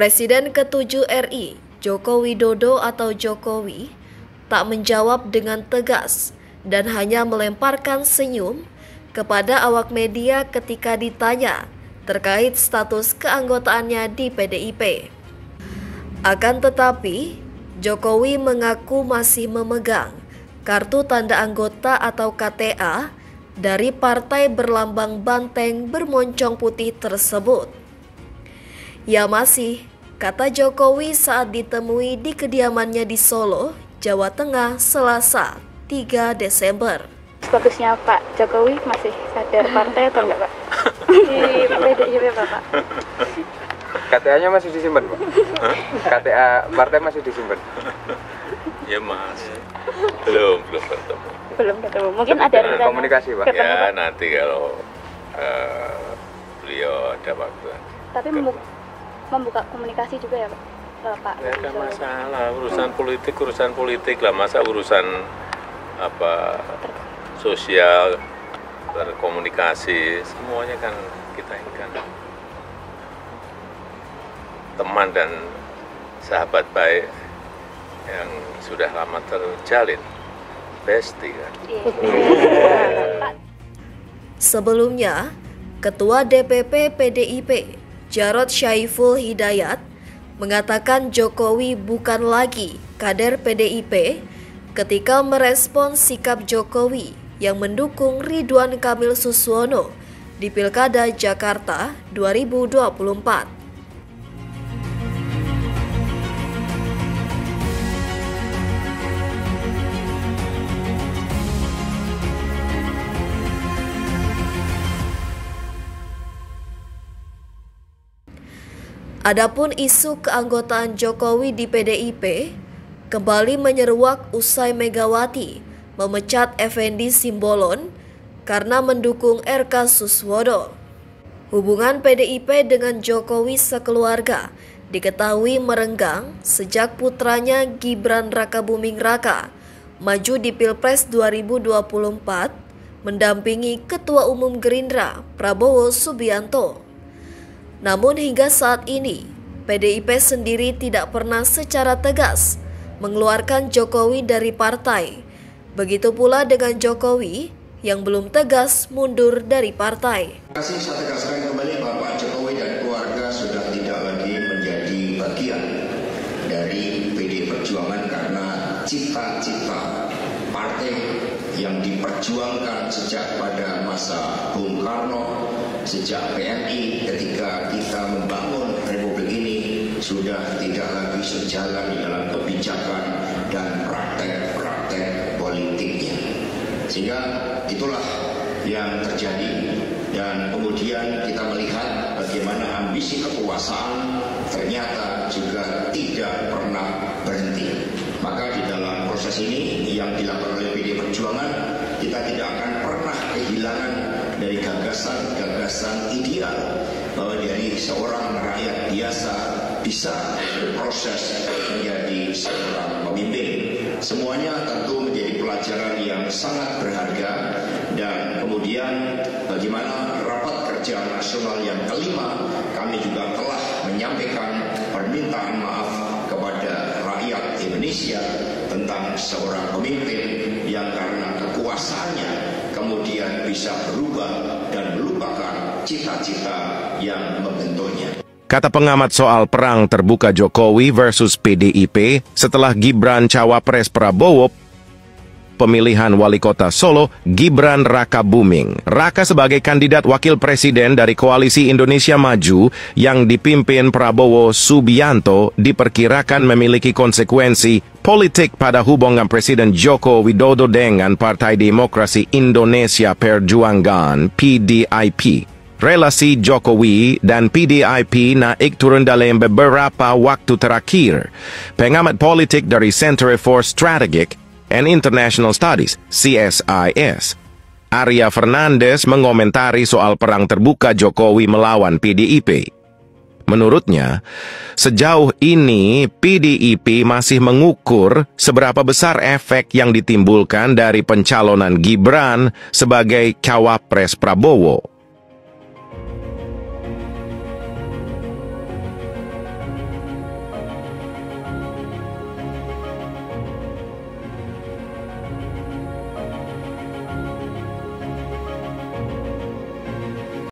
Presiden ke-7 RI, Joko Widodo atau Jokowi, tak menjawab dengan tegas dan hanya melemparkan senyum kepada awak media ketika ditanya terkait status keanggotaannya di PDIP. Akan tetapi, Jokowi mengaku masih memegang kartu tanda anggota atau KTA dari partai berlambang banteng bermoncong putih tersebut. Ya masih, kata Jokowi saat ditemui di kediamannya di Solo, Jawa Tengah, Selasa, 3 Desember. Statusnya Pak Jokowi masih sadar partai atau enggak, Pak? Di PDIP, Pak. KTA-nya masih disimpan, Pak? KTA partai masih disimpan? Ya Mas, belum bertemu. Belum ketemu. Mungkin ada rencana komunikasi, Pak? ketemu, Ya Pak? nanti kalau beliau ada waktu. Tapi membuka komunikasi juga ya, Pak? Tidak ada masalah, urusan politik lah, masa urusan apa sosial, berkomunikasi, semuanya kan kita ini kan teman dan sahabat baik yang sudah lama terjalin, bestie kan. Sebelumnya, Ketua DPP PDIP Jarod Syaiful Hidayat mengatakan Jokowi bukan lagi kader PDIP ketika merespons sikap Jokowi yang mendukung Ridwan Kamil Suswono di Pilkada Jakarta 2024. Adapun isu keanggotaan Jokowi di PDIP kembali menyeruak usai Megawati memecat Effendi Simbolon karena mendukung RK Suswono. Hubungan PDIP dengan Jokowi sekeluarga diketahui merenggang sejak putranya Gibran Rakabuming Raka maju di Pilpres 2024 mendampingi Ketua Umum Gerindra Prabowo Subianto. Namun hingga saat ini, PDIP sendiri tidak pernah secara tegas mengeluarkan Jokowi dari partai. Begitu pula dengan Jokowi yang belum tegas mundur dari partai. Saya tegaskan kembali bahwa Pak Jokowi dan keluarga sudah tidak lagi menjadi bagian dari PDI Perjuangan karena cita-cita partai yang diperjuangkan sejak pada masa Bung Karno, sejak PNI ketika kita membangun Republik ini sudah tidak lagi sejalan dalam kebijakan dan praktek-praktek politiknya. Sehingga itulah yang terjadi dan kemudian kita melihat bagaimana ambisi kekuasaan ternyata juga tidak pernah berhenti. Maka di dalam proses ini yang dilakukan oleh PDI Perjuangan, kita tidak akan pernah kehilangan dari gagasan-gagasan ideal bahwa dari seorang rakyat biasa bisa berproses menjadi seorang pemimpin. Semuanya tentu menjadi pelajaran yang sangat berharga dan kemudian bagaimana rapat kerja nasional yang kelima kami juga telah menyampaikan permintaan maaf kepada rakyat Indonesia tentang seorang pemimpin yang karena kekuasaannya kemudian bisa berubah dan melupakan cita-cita yang membentuknya. Kata pengamat soal perang terbuka Jokowi versus PDIP setelah Gibran Cawapres Prabowo, pemilihan wali kota Solo, Gibran Rakabuming. Raka sebagai kandidat wakil presiden dari Koalisi Indonesia Maju yang dipimpin Prabowo Subianto diperkirakan memiliki konsekuensi politik pada hubungan Presiden Joko Widodo dengan Partai Demokrasi Indonesia Perjuangan (PDIP). Relasi Jokowi dan PDIP naik turun dalam beberapa waktu terakhir. Pengamat politik dari Center for Strategic and International Studies, CSIS, Arya Fernandes mengomentari soal perang terbuka Jokowi melawan PDIP. Menurutnya, sejauh ini PDIP masih mengukur seberapa besar efek yang ditimbulkan dari pencalonan Gibran sebagai cawapres Prabowo.